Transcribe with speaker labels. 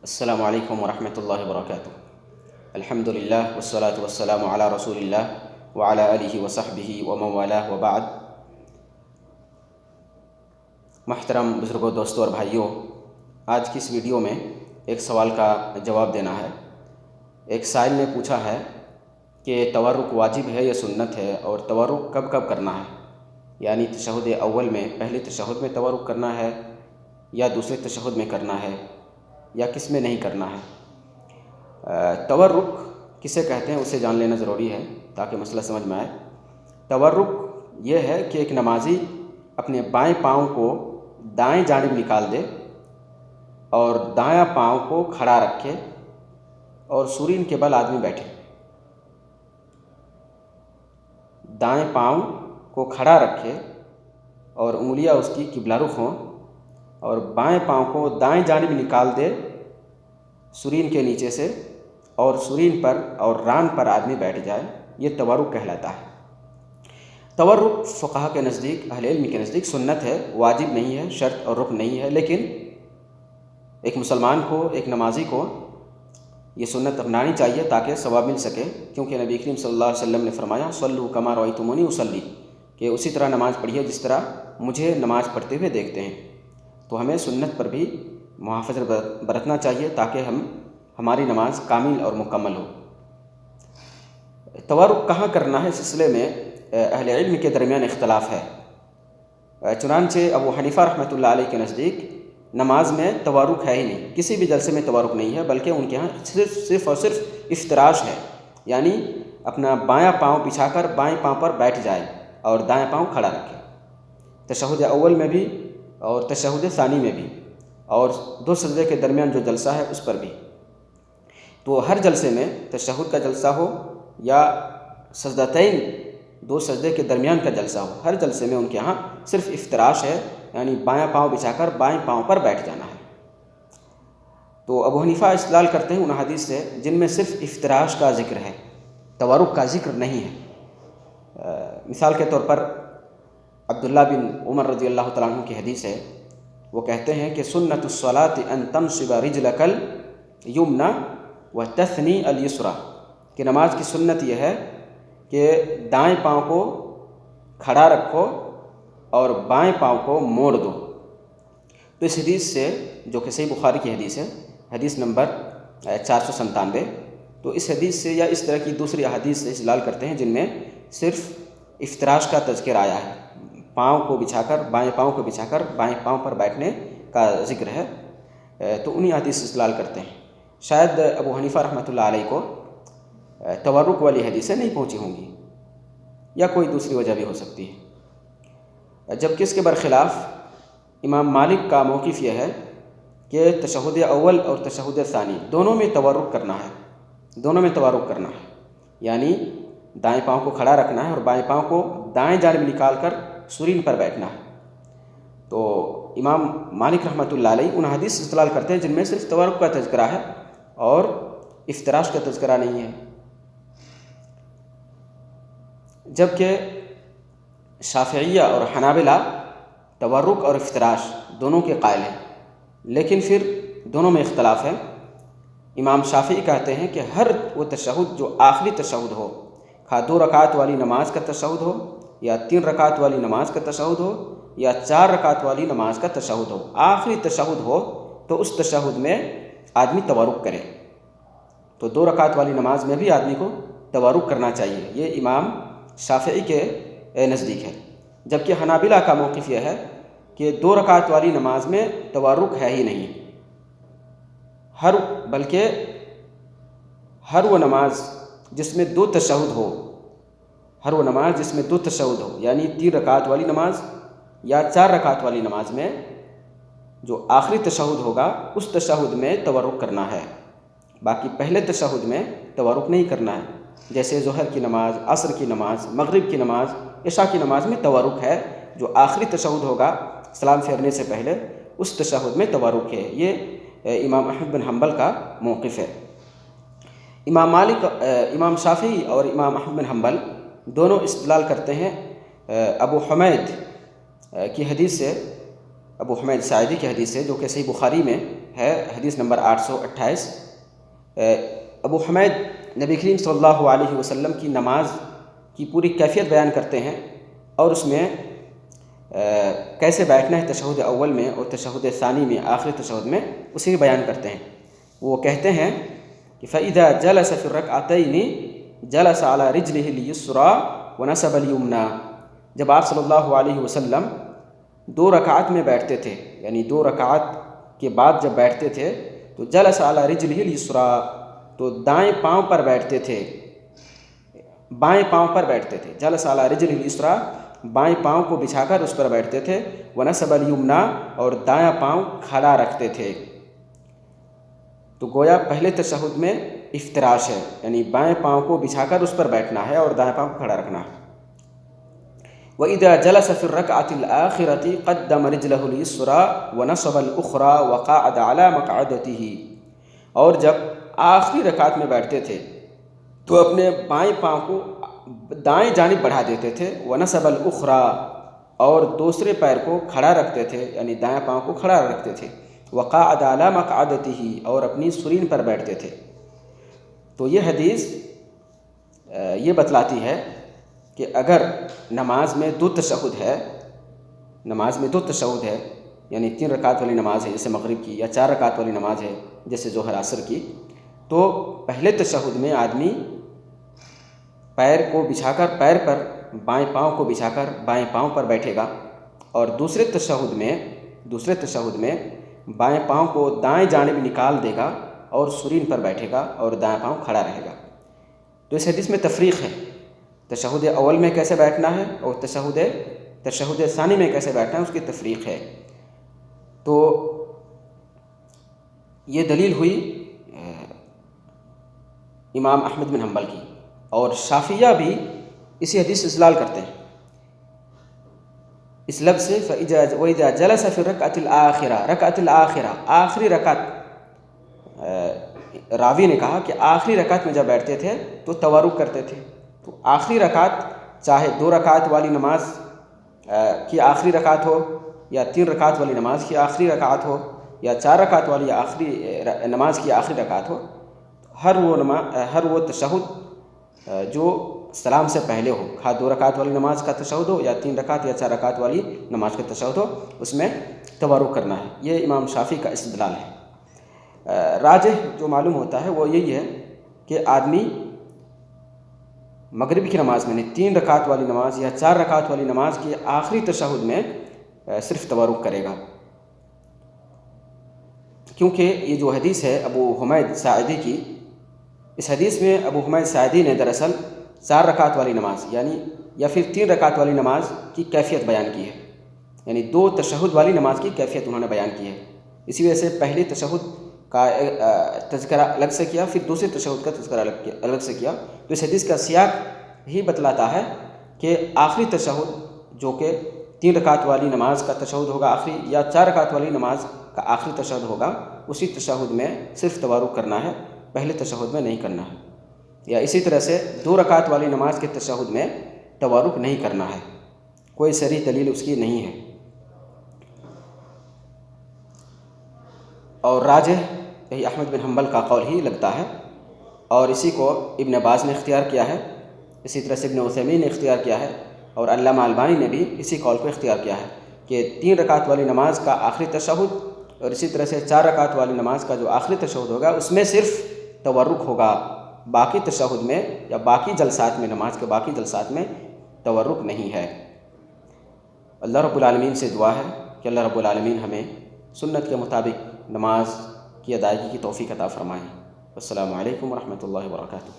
Speaker 1: السلام علیکم ورحمۃ اللہ وبرکاتہ۔ الحمد للہ والصلاة والسلام علی رسول اللہ وعلی آلہ وصحبہ ومن والہ وبعد۔ محترم بزرگوں، دوستوں اور بھائیوں، آج کی اس ویڈیو میں ایک سوال کا جواب دینا ہے۔ ایک سائل نے پوچھا ہے کہ تورک واجب ہے یا سنت ہے، اور تورک کب کب کرنا ہے، یعنی تشہد اول میں پہلے تشہد میں تورک کرنا ہے یا دوسرے تشہد میں کرنا ہے یا کس میں نہیں کرنا ہے۔ تورک کسے کہتے ہیں اسے جان لینا ضروری ہے تاکہ مسئلہ سمجھ میں آئے۔ تورک یہ ہے کہ ایک نمازی اپنے بائیں پاؤں کو دائیں جانب نکال دے اور دایاں پاؤں کو کھڑا رکھے اور سورین کے بل آدمی بیٹھے۔ دائیں پاؤں کو کھڑا رکھے اور انگلیاں اس کی قبلہ رخ ہوں، اور بائیں پاؤں کو دائیں جانب نکال دے سرین کے نیچے سے، اور سرین پر اور ران پر آدمی بیٹھ جائے، یہ تورک کہلاتا ہے۔ تورک فقہا کے نزدیک، اہل علم کے نزدیک سنت ہے، واجب نہیں ہے، شرط اور رکن نہیں ہے، لیکن ایک مسلمان کو، ایک نمازی کو یہ سنت اپنانی چاہیے تاکہ ثواب مل سکے، کیونکہ نبی کریم صلی اللہ علیہ وسلم نے فرمایا صلوا کما رأیتمونی اصلی، کہ اسی طرح نماز پڑھیے جس طرح مجھے نماز پڑھتے ہوئے دیکھتے ہیں۔ تو ہمیں سنت پر بھی محافظت برتنا چاہیے تاکہ ہماری نماز کامل اور مکمل ہو۔ تورک کہاں کرنا ہے، اس سلسلے میں اہل علم کے درمیان اختلاف ہے۔ چنانچہ ابو حنیفہ رحمۃ اللہ علیہ کے نزدیک نماز میں تورک ہے ہی نہیں، کسی بھی جلسے میں تورک نہیں ہے، بلکہ ان کے ہاں صرف اور صرف افتراش ہے، یعنی اپنا بایاں پاؤں بچھا کر بائیں پاؤں پر بیٹھ جائے اور دائیں پاؤں کھڑا رکھے، تشہد اول میں بھی اور تشہد ثانی میں بھی، اور دو سجدے کے درمیان جو جلسہ ہے اس پر بھی۔ تو ہر جلسے میں، تشہد کا جلسہ ہو یا سجدتین دو سجدے کے درمیان کا جلسہ ہو، ہر جلسے میں ان کے ہاں صرف افتراش ہے، یعنی بایاں پاؤں بچھا کر بائیں پاؤں پر بیٹھ جانا ہے۔ تو ابو حنیفہ استدلال کرتے ہیں ان حدیث سے جن میں صرف افتراش کا ذکر ہے، تورک کا ذکر نہیں ہے۔ مثال کے طور پر عبداللہ بن عمر رضی اللہ تعالیٰ عنہ کی حدیث ہے، وہ کہتے ہیں کہ سنت الصلاۃ ان تنصب رجلک الیمنی وتثنی الیسری، کہ نماز کی سنت یہ ہے کہ دائیں پاؤں کو کھڑا رکھو اور بائیں پاؤں کو موڑ دو۔ تو اس حدیث سے، جو کہ صحیح بخاری کی حدیث ہے، حدیث نمبر 497، تو اس حدیث سے یا اس طرح کی دوسری احادیث سے استدلال کرتے ہیں جن میں صرف افتراش کا تذکر آیا ہے، پاؤں کو بچھا کر، بائیں پاؤں کو بچھا کر بائیں پاؤں پر بیٹھنے کا ذکر ہے، تو انہی حدیث سے استدلال کرتے ہیں۔ شاید ابو حنیفہ رحمۃ اللہ علیہ کو تورک والی حدیثیں نہیں پہنچی ہوں گی، یا کوئی دوسری وجہ بھی ہو سکتی ہے۔ جبکہ اس کے برخلاف امام مالک کا موقف یہ ہے کہ تشہد اول اور تشہد ثانی دونوں میں تورک کرنا ہے، دونوں میں تورک کرنا ہے، یعنی دائیں پاؤں کو کھڑا رکھنا ہے اور بائیں پاؤں کو دائیں جانب نکال کر سرین پر بیٹھنا ہے۔ تو امام مالک رحمۃ اللہ علیہ ان حدیث سے استدلال کرتے ہیں جن میں صرف تورک کا تذکرہ ہے اور افتراش کا تذکرہ نہیں ہے۔ جبکہ شافعیہ اور حنابلہ تورک اور افتراش دونوں کے قائل ہیں، لیکن پھر دونوں میں اختلاف ہے۔ امام شافعی کہتے ہیں کہ ہر وہ تشہد جو آخری تشہد ہو، خواہ 2 رکعت والی نماز کا تشہد ہو یا 3 رکعت والی نماز کا تشہد ہو یا 4 رکعت والی نماز کا تشہد ہو، آخری تشہد ہو تو اس تشہد میں آدمی تورک کرے۔ تو 2 رکعت والی نماز میں بھی آدمی کو تورک کرنا چاہیے، یہ امام شافعی کے نزدیک ہے۔ جبکہ حنابلہ کا موقف یہ ہے کہ 2 رکعت والی نماز میں تورک ہے ہی نہیں، بلکہ ہر وہ نماز جس میں 2 تشہد ہو، ہر وہ نماز جس میں 2 تشہد ہو، یعنی 3 رکعت والی نماز یا 4 رکعت والی نماز میں جو آخری تشہد ہوگا اس تشہد میں تورک کرنا ہے، باقی پہلے تشہد میں تورک نہیں کرنا ہے۔ جیسے ظہر کی نماز، عصر کی نماز، مغرب کی نماز، عشاء کی نماز میں تورک ہے، جو آخری تشہد ہوگا سلام پھیرنے سے پہلے اس تشہد میں تورک ہے، یہ امام احمد بن حنبل کا موقف ہے۔ امام شافعی اور امام احمد بن حنبل دونوں استدلال کرتے ہیں ابو حمید کی حدیث سے، ابو حمید ساعدی کی حدیث سے، جو کہ صحیح بخاری میں ہے حدیث نمبر 828۔ ابو حمید نبی کریم صلی اللہ علیہ وسلم کی نماز کی پوری کیفیت بیان کرتے ہیں اور اس میں کیسے بیٹھنا ہے تشہد اول میں اور تشہد ثانی میں، آخری تشہد میں، اسی کو بیان کرتے ہیں۔ وہ کہتے ہیں کہ فَإِذَا جَلَسَ فِي الرَّكْعَتَيْنِ جَلَسَ عَلَى رِجْلِهِ الْيُسْرَىٰ وَنَصَبَ الْيُمْنَىٰ۔ جب آپ صلی اللہ علیہ وسلم 2 رکعت میں بیٹھتے تھے، یعنی 2 رکعت کے بعد جب بیٹھتے تھے تو جَلَسَ عَلَى رِجْلِهِ الْيُسْرَىٰ، تو دائیں پاؤں پر بیٹھتے تھے، بائیں پاؤں پر بیٹھتے تھے۔ جَلَسَ عَلَى رِجْلِهِ الْيُسْرَىٰ، بائیں پاؤں کو بچھا کر اس پر بیٹھتے تھے، وَنَصَبَ الْيُمْنَىٰ، اور دایاں پاؤں کھڑا رکھتے تھے۔ تو گویا پہلے تشہد میں افتراش ہے، یعنی بائیں پاؤں کو بچھا کر اس پر بیٹھنا ہے اور دائیں پاؤں کو کھڑا رکھنا ہے۔ وَإِذَا جَلَسَ فِي الرَّكْعَةِ الْآخِرَةِ قَدَّمَ رِجْلَهُ الْيُسْرَىٰ وَنَصَبَ الْأُخْرَىٰ وَقَعَدَ عَلَىٰ مَقْعَدَتِهِ، اور جب آخری رکعت میں بیٹھتے تھے تو اپنے بائیں پاؤں کو دائیں جانب بڑھا دیتے تھے، وَنَصَبَ الْأُخْرَىٰ، اور دوسرے پیر کو کھڑا رکھتے تھے، یعنی دائیں پاؤں کو کھڑا رکھتے تھے، وَقَعَدَ عَلَىٰ مَقْعَدَتِهِ، اور اپنی سرین پر بیٹھتے تھے۔ تو یہ حدیث یہ بتلاتی ہے کہ اگر نماز میں 2 تشہد ہے، نماز میں 2 تشہد ہے، یعنی 3 رکعت والی نماز ہے جیسے مغرب کی، یا 4 رکعت والی نماز ہے جیسے ظہر عصر کی، تو پہلے تشہد میں آدمی پیر کو بچھا کر، پیر پر بائیں پاؤں کو بچھا کر بائیں پاؤں پر بیٹھے گا، اور دوسرے تشہد میں بائیں پاؤں کو دائیں جانب نکال دے گا اور سرین پر بیٹھے گا اور دائیں پاؤں کھڑا رہے گا۔ تو اس حدیث میں تفریق ہے، تشہد اول میں کیسے بیٹھنا ہے اور تشہد ثانی میں کیسے بیٹھنا ہے، اس کی تفریق ہے۔ تو یہ دلیل ہوئی امام احمد بن حنبل کی، اور شافعیہ بھی اسی حدیث سے استدلال کرتے ہیں اس لفظ سے، وَإِذَا جَلَسَ فِي الرَّكْعَةِ الْآخِرَةِ، رکعت الآخرہ، آخری رکعت۔ راوی نے کہا کہ آخری رکعت میں جب بیٹھتے تھے تو تورک کرتے تھے، تو آخری رکعت چاہے 2 رکعت والی نماز کی آخری رکعت ہو، یا 3 رکعت والی نماز کی آخری رکعت ہو، یا 4 رکعت والی آخری نماز کی آخری رکعت ہو، ہر وہ تشہد جو سلام سے پہلے ہو، خواہ 2 رکعت والی نماز کا تشہد ہو یا 3 رکعت یا 4 رکعت والی نماز کا تشہد ہو، اس میں تورک کرنا ہے۔ یہ امام شافعی کا استدلال ہے۔ راجح جو معلوم ہوتا ہے وہ یہی ہے کہ آدمی مغرب کی نماز میں 3 رکعت والی نماز یا 4 رکعت والی نماز کی آخری تشہد میں صرف تورک کرے گا، کیونکہ یہ جو حدیث ہے ابو حمید ساعدی کی، اس حدیث میں ابو حمید ساعدی نے دراصل 4 رکعت والی نماز یا پھر 3 رکعت والی نماز کی کیفیت بیان کی ہے، یعنی 2 تشہد والی نماز کی کیفیت انہوں نے بیان کی ہے۔ اسی وجہ سے پہلے تشہد کا تذکرہ الگ سے کیا، پھر دوسرے تشہد کا تذکرہ الگ سے کیا۔ تو اس حدیث کا سیاق ہی بتلاتا ہے کہ آخری تشہد جو کہ 3 رکعت والی نماز کا تشہد ہوگا آخری، یا 4 رکعت والی نماز کا آخری تشہد ہوگا، اسی تشہد میں صرف تورک کرنا ہے، پہلے تشہد میں نہیں کرنا ہے۔ یا اسی طرح سے 2 رکعت والی نماز کے تشہد میں تورک نہیں کرنا ہے، کوئی صریح دلیل اس کی نہیں ہے۔ اور راجح یہی احمد بن حنبل کا قول ہی لگتا ہے، اور اسی کو ابن باز نے اختیار کیا ہے، اسی طرح سے ابن عثیمین نے اختیار کیا ہے، اور علامہ البانی نے بھی اسی قول کو اختیار کیا ہے کہ 3 رکعت والی نماز کا آخری تشہد اور اسی طرح سے 4 رکعت والی نماز کا جو آخری تشہد ہوگا اس میں صرف تورک ہوگا، باقی تشہد میں یا باقی جلسات میں، نماز کے باقی جلسات میں تورک نہیں ہے۔ اللہ رب العالمین سے دعا ہے کہ اللہ رب العالمین ہمیں سنت کے مطابق نماز کی ادائیگی کی توفیق عطا فرمائیں۔ السلام علیکم ورحمۃ اللہ وبرکاتہ۔